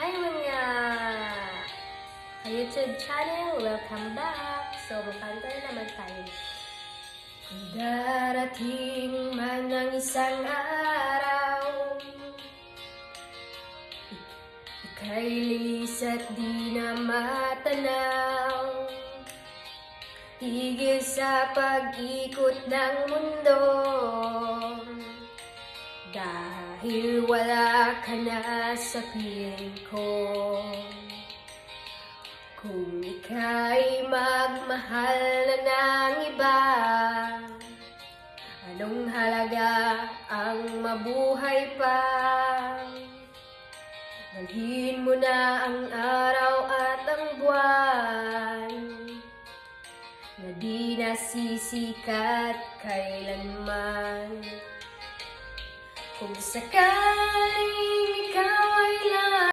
Hi mga YouTube channel! Welcome back! So, makanta na naman tayo. Kung darating man ang isang araw, ika'y lilis at di na matanaw, higil sa pag-ikot ng mundo. Dahil wala ka na sa piling ko. Kung ika'y magmahal na ng iba, anong halaga ang mabuhay pa? Dalhin mo na ang araw at ang buwan, na di nasisikat kailanman. Kung sakaling ikaw